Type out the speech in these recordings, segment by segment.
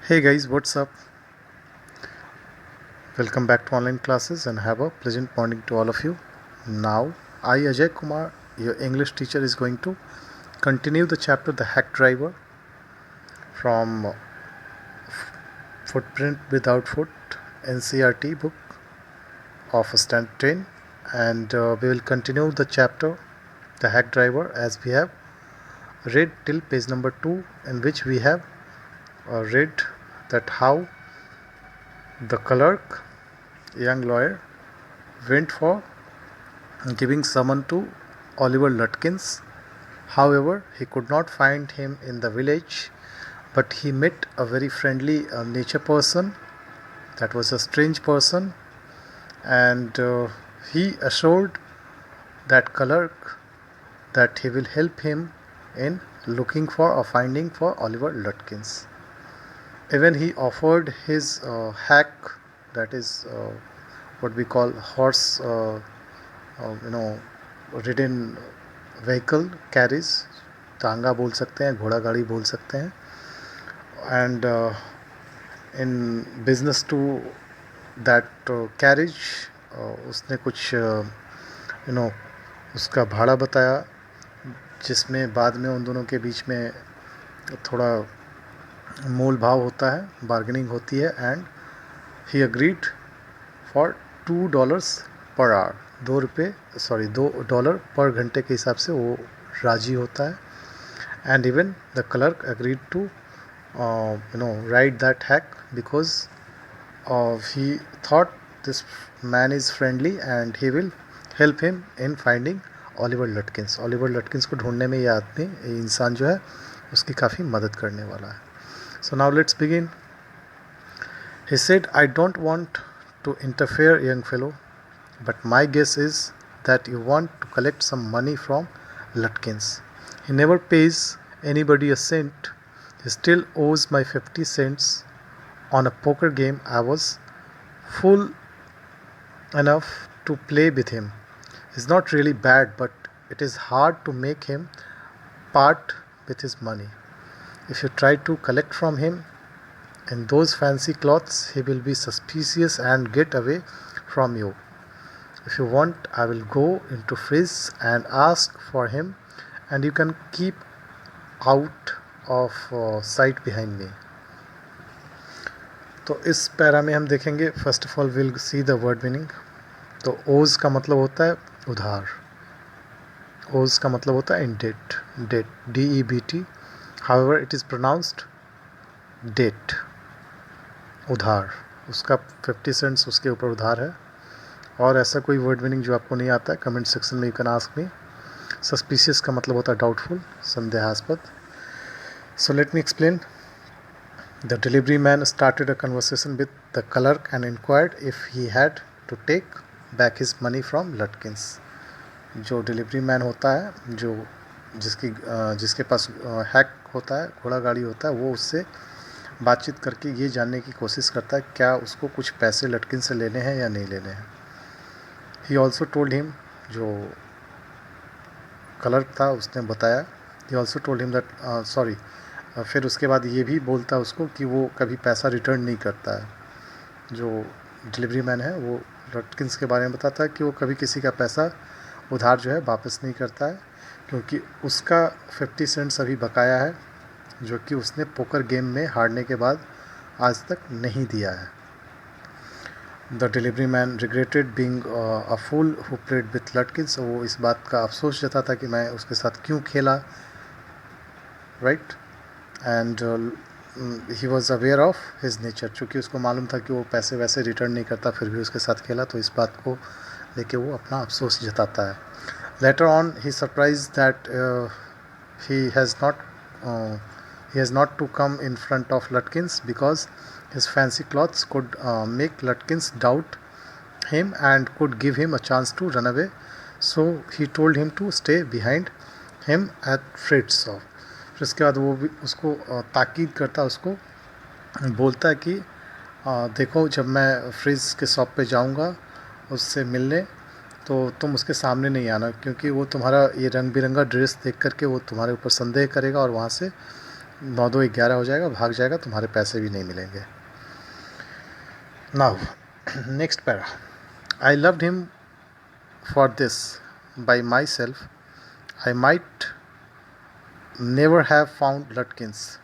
Hey guys, what's up? Welcome back to online classes and have a pleasant morning to all of you. Now, I, Ajay Kumar, your English teacher, is going to continue the chapter The Hack Driver from Footprint Without Foot NCRT book of Standard 10, and we will continue the chapter The Hack Driver as we have read till page number 2, in which we have read that how the clerk, young lawyer, went for giving summon to Oliver Lutkins. However, he could not find him in the village, but he met a very friendly nature person. That was a strange person, and he assured that clerk that he will help him in looking for or finding for Oliver Lutkins. Even he offered his hack, that is what we call horse, ridden vehicle carries, तांगा बोल सकते हैं, घोड़ा गाड़ी बोल सकते हैं, and in business to that carriage उसने कुछ उसका भाड़ा बताया, जिसमें बाद में उन दोनों के बीच में थोड़ा मोल भाव होता है, बार्गेनिंग होती है, and he agreed for $2 per hour, $2 पर घंटे के हिसाब से वो राजी होता है. And even the clerk agreed to write that hack बिकॉज he thought this man is friendly and he will help him in finding Oliver Lutkins. Oliver Lutkins को ढूंढने में ये आदमी, ये इंसान जो है, उसकी काफ़ी मदद करने वाला है. So now let's begin. He said, I don't want to interfere, young fellow, but my guess is that you want to collect some money from Lutkins. He never pays anybody a cent. He still owes my 50 cents on a poker game I was fool enough to play with him. He's not really bad, but it is hard to make him part with his money. If you try to collect from him in those fancy clothes, he will be suspicious and get away from you. If you want, I will go into Frizz and ask for him, and you can keep out of sight behind me. तो इस para में हम देखेंगे, first of all will see the word meaning. तो ओज का मतलब होता है उधार. ओज का मतलब होता है in debt, DEBT. However it is pronounced debt, उधार. उसका 50 सेंट्स उसके ऊपर उधार है. और ऐसा कोई वर्ड मीनिंग जो आपको नहीं आता है, कमेंट सेक्शन में you can ask me. Suspicious का मतलब होता है डाउटफुल, संदेहास्पद. So let me explain. The delivery man started a conversation with the clerk and inquired if he had to take back his money from Lutkins. जो delivery man होता है, जिसके पास hack होता है, घोड़ा गाड़ी होता है, वो उससे बातचीत करके ये जानने की कोशिश करता है क्या उसको कुछ पैसे लटकिन से लेने हैं या नहीं लेने हैं. ही ऑल्सो टोल्ड हिम, जो क्लर्क था उसने बताया, he also told him that फिर उसके बाद ये भी बोलता है उसको कि वो कभी पैसा रिटर्न नहीं करता है. जो डिलीवरी मैन है वो लटकिन्स के बारे में बताता है कि वो कभी किसी का पैसा उधार जो है वापस नहीं करता है, क्योंकि उसका 50 सेंट्स अभी बकाया है, जो कि उसने पोकर गेम में हारने के बाद आज तक नहीं दिया है. The delivery man regretted being a fool who played with Lutkins. वो इस बात का अफसोस जताता कि मैं उसके साथ क्यों खेला, right. And he was aware of his nature. चूँकि उसको मालूम था कि वो पैसे वैसे रिटर्न नहीं करता, फिर भी उसके साथ खेला, तो इस बात को लेके वो अपना अफसोस जताता है. Later on he surprise that he has not to come in front of Lutkins because his fancy clothes could make Lutkins doubt him and could give him a chance to run away. So he told him to stay behind him at Fred's shop. फिर उसके बाद वो भी उसको ताकीद करता है, उसको बोलता है कि देखो, जब मैं फ्रिज के शॉप पे जाऊंगा उससे मिलने, तो तुम उसके सामने नहीं आना, क्योंकि वो तुम्हारा ये रंग बिरंगा ड्रेस देख करके वो तुम्हारे ऊपर संदेह करेगा और वहाँ से 9-2-11 हो जाएगा, भाग जाएगा, तुम्हारे पैसे भी नहीं मिलेंगे. Now, next para. I loved him for this. By myself, I might never have found Lutkins.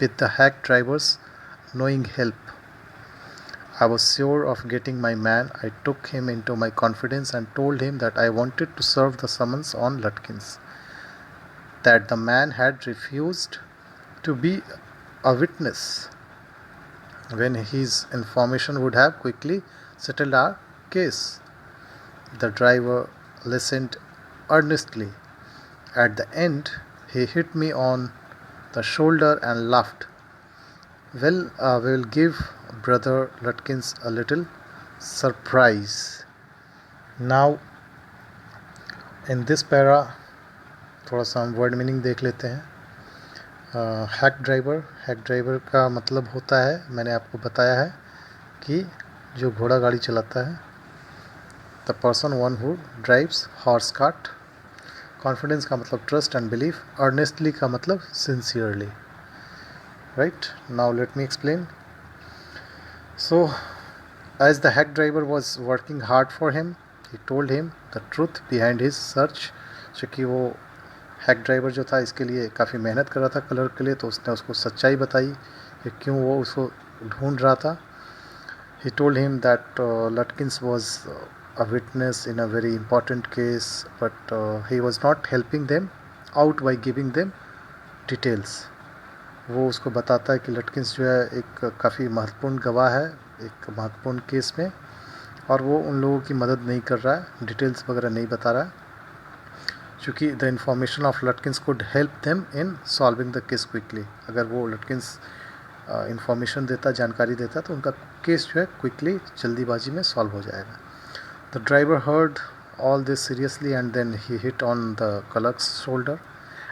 With the hack drivers knowing help, I was sure of getting my man. I took him into my confidence and told him that I wanted to serve the summons on Lutkins, that the man had refused to be a witness when his information would have quickly settled our case. The driver listened earnestly. At the end, he hit me on the shoulder and laughed. Well, we'll give Brother Lutkins a little surprise. Now, in this para, थोड़ा सा हम word meaning देख लेते हैं. Hack driver का मतलब होता है, मैंने आपको बताया है कि जो घोड़ा गाड़ी चलाता है. The person one who drives horse cart. Confidence का मतलब ट्रस्ट एंड बिलीफ. अर्नेस्टली का मतलब sincerely. Right, now let me explain. So as the hack driver was working hard for him, he told him the truth behind his search. क्योंकि वो hack driver जो था इसके लिए काफ़ी मेहनत कर रहा था कलर के लिए, तो उसने उसको सच्चाई बताई कि क्यों वो उसको ढूंढ रहा था. He told him that Lutkins was a witness in a very important case, but he was not helping them out by giving them details. वो उसको बताता है कि लटकिंस जो है एक काफ़ी महत्वपूर्ण गवाह है एक महत्वपूर्ण केस में, और वो उन लोगों की मदद नहीं कर रहा है, डिटेल्स वगैरह नहीं बता रहा है, क्योंकि the information of Lutkins could help them in solving the case quickly. अगर वो लटकिंस इंफॉर्मेशन देता, जानकारी देता, तो उनका केस जो है क्विकली, जल्दीबाजी में सॉल्व हो जाएगा. The driver heard all this seriously, and then he hit on the clerk's shoulder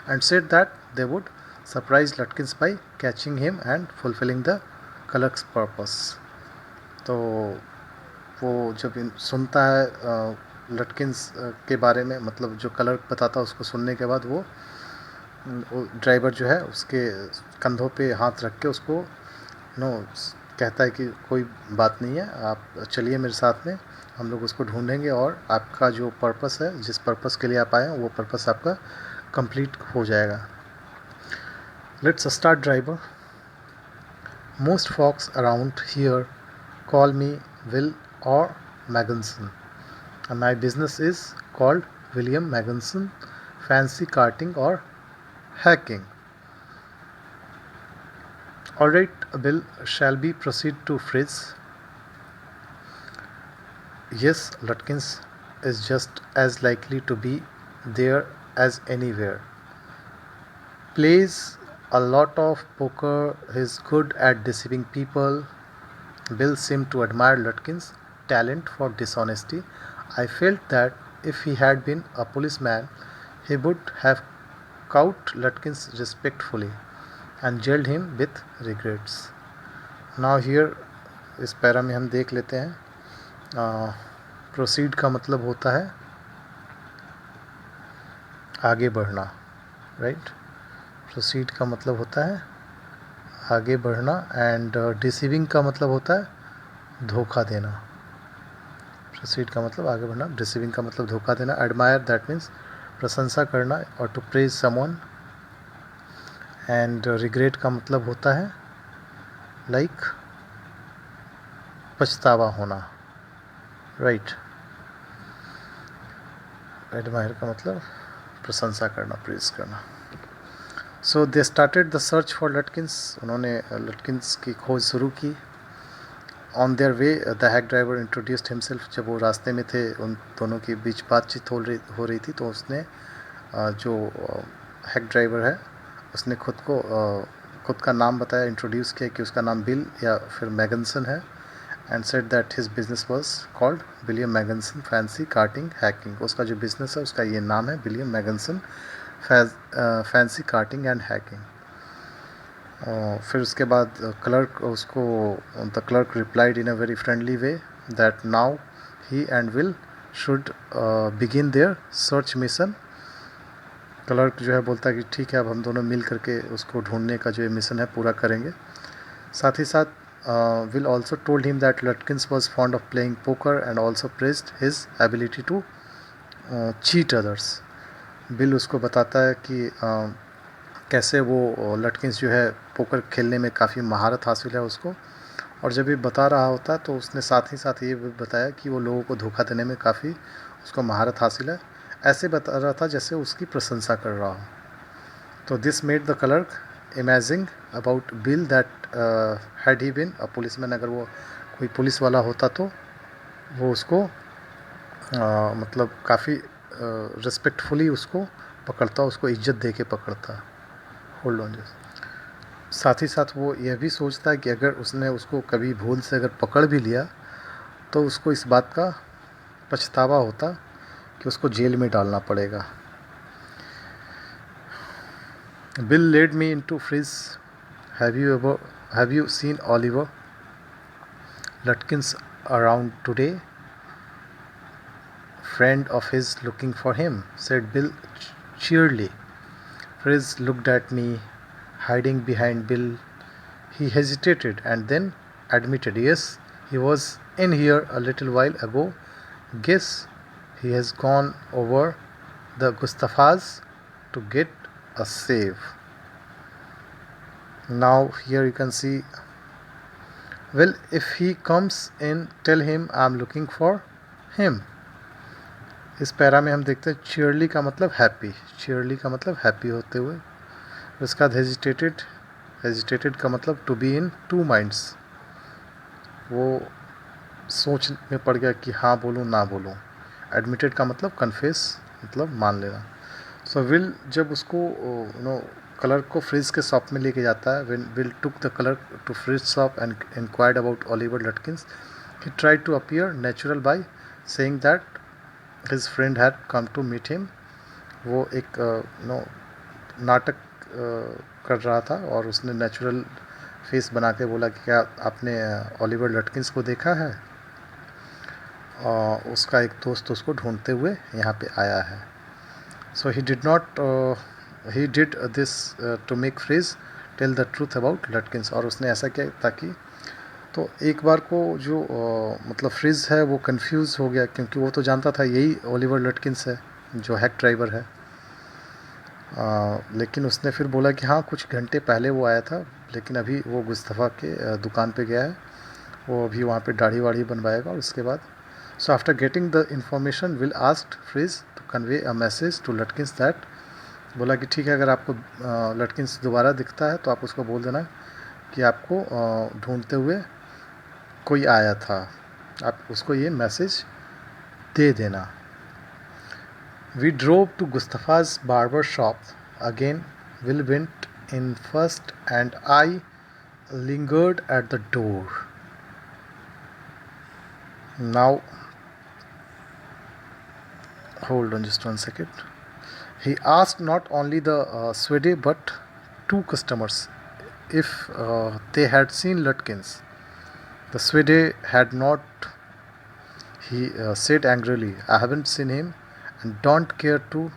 and said that they would surprise Lutkins by catching him and fulfilling the clerk's purpose. तो वो जब सुनता है लटकिंस के बारे में, मतलब जो क्लर्क बताता है, उसको सुनने के बाद वो ड्राइवर जो है उसके कंधों पे हाथ रख के उसको कहता है कि कोई बात नहीं है, आप चलिए मेरे साथ में, हम लोग उसको ढूंढेंगे और आपका जो पर्पस है, जिस पर्पस के लिए आप आए हैं, वो पर्पस आपका कंप्लीट हो जाएगा. Let's start driver. Most folks around here call me Will or Magnuson. My business is called William Magnuson Fancy Carting और Hacking. Alright, Bill, shall we proceed to Frizz? Yes, Lutkins is just as likely to be there as anywhere. Plays a lot of poker, he's good at deceiving people. Bill seemed to admire Lutkins' talent for dishonesty. I felt that if he had been a policeman, he would have caught Lutkins respectfully and jailed him with regrets. Now here इस para में हम देख लेते हैं. Proceed का मतलब होता है आगे बढ़ना. राइट, प्रोसीड का मतलब होता है आगे बढ़ना, एंड डिसीविंग का मतलब होता है धोखा देना. प्रोसीड का मतलब आगे बढ़ना, डिसीविंग का मतलब धोखा देना. एडमायर दैट मीन्स प्रशंसा करना और to praise someone. And regret का मतलब होता है लाइक पछतावा होना. राइट, एडमायर का मतलब प्रशंसा करना, प्रेज करना. So they started the search for Lutkins. उन्होंने लटकिंस की खोज शुरू की. On their way the hack driver introduced himself. जब वो रास्ते में थे, उन दोनों के बीच बातचीत हो रही थी, तो उसने जो हैक ड्राइवर है उसने खुद का नाम बताया, इंट्रोड्यूस किया कि उसका नाम बिल या फिर मैगनसन है, and said that his business was called William Magnuson Fancy Carting Hacking. उसका जो बिजनेस है उसका ये नाम है, William Magnuson Fancy Carting and Hacking. फिर उसके बाद the clerk replied in a very friendly way that now he and Will should begin their search mission clerk जो है बोलता है कि ठीक है, अब हम दोनों मिल करके उसको ढूंढने का जो ये मिशन है पूरा करेंगे। साथ ही साथ Will also told him that Lutkins was fond of playing poker and also praised his ability to cheat others. Bill उसको बताता है कि कैसे वो लटकिंस जो है पोकर खेलने में काफ़ी महारत हासिल है उसको, और जब ये बता रहा होता है तो उसने साथ ही साथ ये भी बताया कि वो लोगों को धोखा देने में काफ़ी उसको महारत हासिल है। ऐसे बता रहा था जैसे उसकी प्रशंसा कर रहा हो। तो this made the clerk imagining about Bill that had he been a policeman, अगर वो कोई पुलिस वाला होता तो वो उसको मतलब काफ़ी रिस्पेक्टफुली उसको पकड़ता, उसको इज्जत दे के पकड़ता। Hold on just. साथ ही साथ वो यह भी सोचता है कि अगर उसने उसको कभी भूल से अगर पकड़ भी लिया तो उसको इस बात का पछतावा होता कि उसको जेल में डालना पड़ेगा। Bill led me into Fritz, have you seen Oliver Lutkins around today? Friend of his looking for him, said Bill cheerily. Frizz looked at me, hiding behind Bill. He hesitated and then admitted, yes, he was in here a little while ago. Guess he has gone over the Gustafas to get a save. Now here you can see, well, if he comes in, tell him I'm looking for him. इस para में हम देखते हैं चीयरली का मतलब happy, चीयरली का मतलब happy होते हुए। उसका बाद हेजिटेटेड, हेजिटेटेड का मतलब to be in two minds, वो सोच में पड़ गया कि हाँ बोलूँ ना बोलूँ। एडमिटेड का मतलब कन्फेस, मतलब मान लेना। सो विल जब उसको क्लर्क को फ्रिज के शॉप में लेके जाता है, when Will took the clerk to Fritz shop and inquired about Oliver Lutkins, he tried to appear natural by saying that his friend had come to meet him. वो एक नाटक कर रहा था और उसने नेचुरल फेस बना के बोला कि क्या आपने ऑलिवर लटकिंस को देखा है? उसका एक दोस्त उसको ढूंढते हुए यहाँ पे आया है। So he did this to make Fritz tell the truth about Lutkins, और उसने ऐसा किया ताकि, तो एक बार को जो मतलब फ्रिज है वो कंफ्यूज हो गया, क्योंकि वो तो जानता था यही ओलिवर लटकिंस है जो हैक ड्राइवर है। लेकिन उसने फिर बोला कि हाँ कुछ घंटे पहले वो आया था, लेकिन अभी वो गुस्तफा के दुकान पे गया है, वो अभी वहाँ पे दाढ़ी वाढ़ी बनवाएगा और उसके बाद। So after getting the information Will asked Fritz to convey a message to Lutkins that, बोला कि ठीक है, अगर आपको लटकिंस दोबारा दिखता है तो आप उसको बोल देना कि आपको ढूंढते हुए कोई आया था, आप उसको ये मैसेज दे देना। We drove to Gustaf's barber shop again, Will went in first and I lingered at the door. Now, hold on just 1 second. He asked not only the Swede but 2 customers if they had seen Lutkins. The Swede had not. He said angrily, I haven't seen him and don't care to,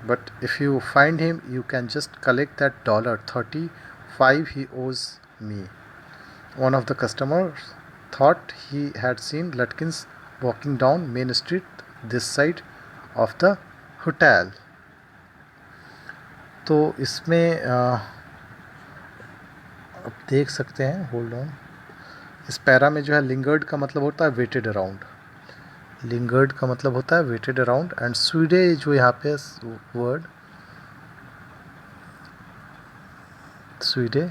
but if you find him, you can just collect that $35 he owes me. One of the customers thought he had seen Lutkins walking down Main Street this side of the hotel. तो इसमें आप देख सकते हैं, hold on, इस para में जो है लिंगर्ड का मतलब होता है वेटेड अराउंड, लिंगर्ड का मतलब होता है वेटेड अराउंड, एंड स्वीडे जो यहाँ पे वर्ड स्वीडे,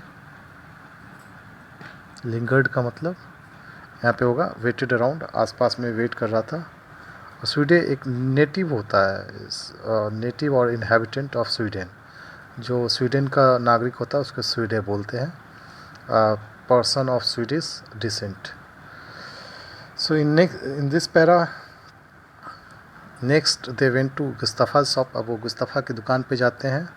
लिंगर्ड का मतलब यहाँ पे होगा वेटेड अराउंड, आसपास में वेट कर रहा था। स्वीडे एक नेटिव होता है, native or inhabitant of Sweden, जो स्वीडन का नागरिक होता है उसको स्वीडे बोलते हैं, person of Swedish descent. So in this para next they went to Gustaf shop, अब वो गुस्तफा की दुकान पे जाते हैं।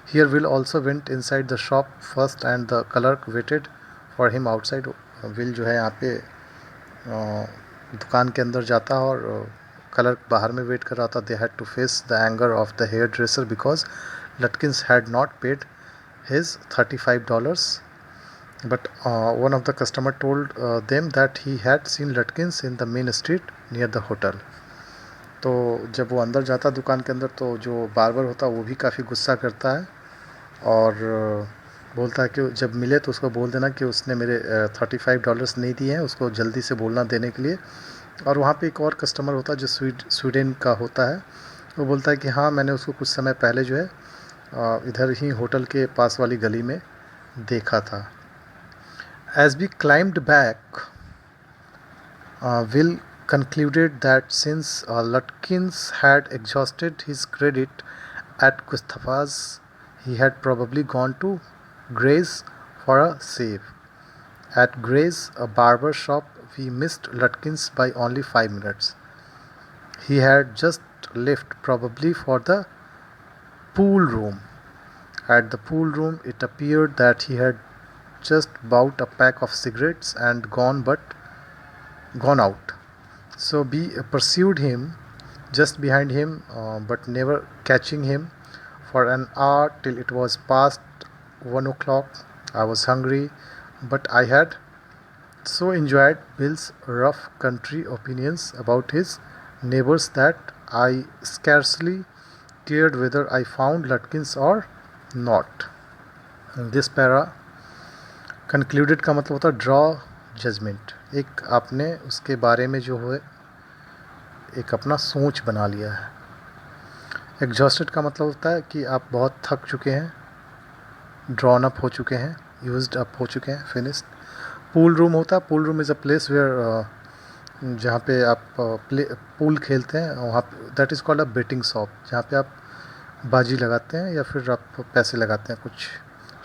Here Will also went inside the shop first and the clerk waited for him outside. Will जो है यहाँ पे दुकान के अंदर जाता है और क्लर्क बाहर में वेट कर रहा था. They had to face the anger of the hairdresser because Lutkins had not paid his $35. But one of the customer told them that he had seen Lutkins in the main street near the hotel. तो जब वो अंदर जाता दुकान के अंदर तो जो बार्बर होता वो भी काफ़ी गुस्सा करता है और बोलता है कि जब मिले तो उसको बोल देना कि उसने मेरे $35 नहीं दिए हैं, उसको जल्दी से बोलना देने के लिए. और वहाँ पे एक और कस्टमर होता है जो स्वीडन का होता है. वो बोलता है कि हाँ, मैंने उसको कुछ समय पहले जो है इधर ही होटल के पास वाली गली में देखा था. As we climbed back, Will concluded that since Lutkins had exhausted his credit at Gustafa's, he had probably gone to Gray's for a shave. At Gray's, a barber shop, we missed Lutkins by only 5 minutes. He had just left, probably for the pool room. At the pool room, it appeared that he had just bought a pack of cigarettes and gone out. So we pursued him just behind him, but never catching him for an hour till it was past 1 o'clock. I was hungry, but I had so enjoyed Bill's rough country opinions about his neighbors that I scarcely cared whether I found Lutkins or not. This para concluded का मतलब होता है draw judgement. एक आपने उसके बारे में जो है एक अपना सोच बना लिया है. एग्जॉस्टेड का मतलब होता है कि आप बहुत थक चुके हैं, ड्रॉन अप हो चुके हैं, यूज्ड अप हो चुके हैं, फिनिश्ड. पूल रूम होता है, pool room is a place where जहाँ पे आप पूल खेलते हैं, वहाँ that is called a betting shop, जहाँ पे आप बाजी लगाते हैं या फिर आप पैसे लगाते हैं, कुछ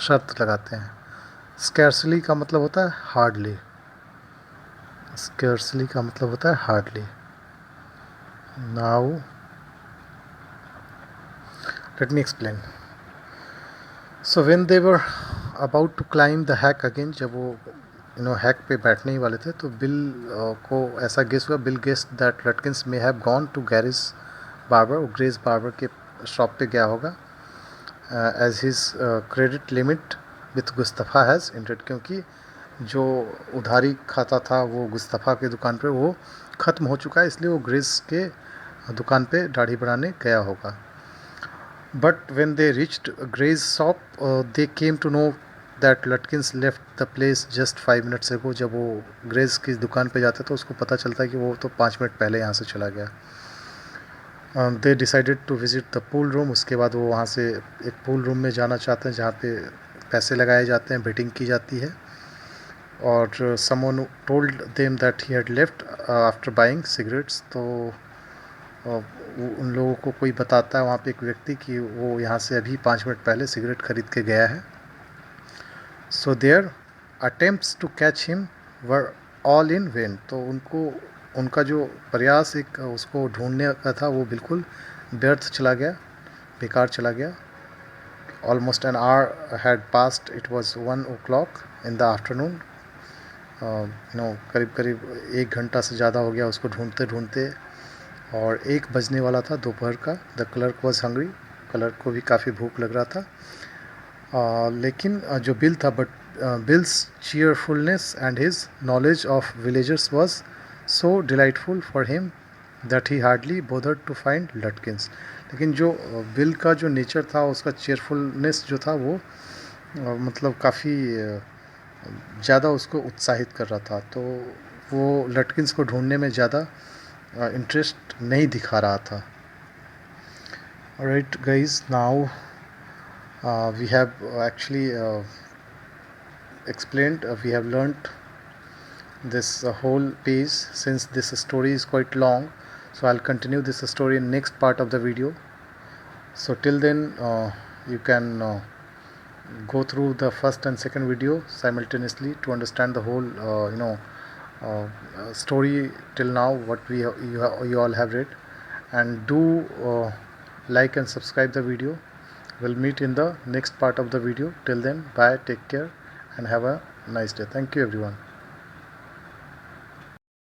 शर्त लगाते हैं. स्कैर्सली का मतलब होता है हार्डली. स्कैर्सली का मतलब होता है hardly. Now let me explain. So when they were about to climb the hack again, जब वो हैक पे बैठने ही वाले थे तो बिल को ऐसा गेस हुआ. Bill guess that Lutkins may have gone to Gray's barber के शॉप पे गया होगा. As his credit limit with Gustaf has ended, क्योंकि जो उधारी खाता था वो गुस्तफा के दुकान पे वो ख़त्म हो चुका है, इसलिए वो ग्रेस के दुकान पे दाढ़ी बनाने गया होगा. But when they reached Gray's shop they came to know that Lutkins left the place just 5 minutes ago. जब वो ग्रेज की दुकान पे जाते तो उसको पता चलता है कि वो तो 5 मिनट पहले यहाँ से चला गया. They decided to visit the pool room. उसके बाद वो वहाँ से एक पूल रूम में जाना चाहते हैं जहाँ पे पैसे लगाए जाते हैं, बेटिंग की जाती है. और someone told them that he had left after buying cigarettes. तो उन लोगों को कोई बताता है वहाँ पे एक व्यक्ति कि वो यहाँ से अभी 5 मिनट पहले सिगरेट खरीद के गया है. So their attempts to catch him were all in vain. तो उनका जो प्रयास एक उसको ढूंढने का था वो बिल्कुल व्यर्थ चला गया, बेकार चला गया. Almost an hour had passed. It was 1 o'clock in the afternoon. करीब करीब 1 घंटा से ज़्यादा हो गया उसको ढूंढते ढूंढते, और 1 बजने वाला था दोपहर का. The clerk was hungry. Clerk को भी काफ़ी भूख लग रहा था. लेकिन जो बिल था, but Bill's cheerfulness and his knowledge of villagers was so delightful for him that he hardly bothered to find Lutkins. लेकिन जो बिल का जो नेचर था, उसका चेयरफुलनेस जो था वो मतलब काफ़ी ज़्यादा उसको उत्साहित कर रहा था. तो वो लटकिंस को ढूंढने में ज़्यादा इंटरेस्ट नहीं दिखा रहा था. Right guys, now we have actually explained, we have learnt this whole page. Since this story is quite long, so I'll continue this story in next part of the video. So till then you can go through the first and second video simultaneously to understand the whole story till now what you all have read. And do like and subscribe the video. We'll meet in the next part of the video. Till then, bye, take care and have a nice day. Thank you everyone.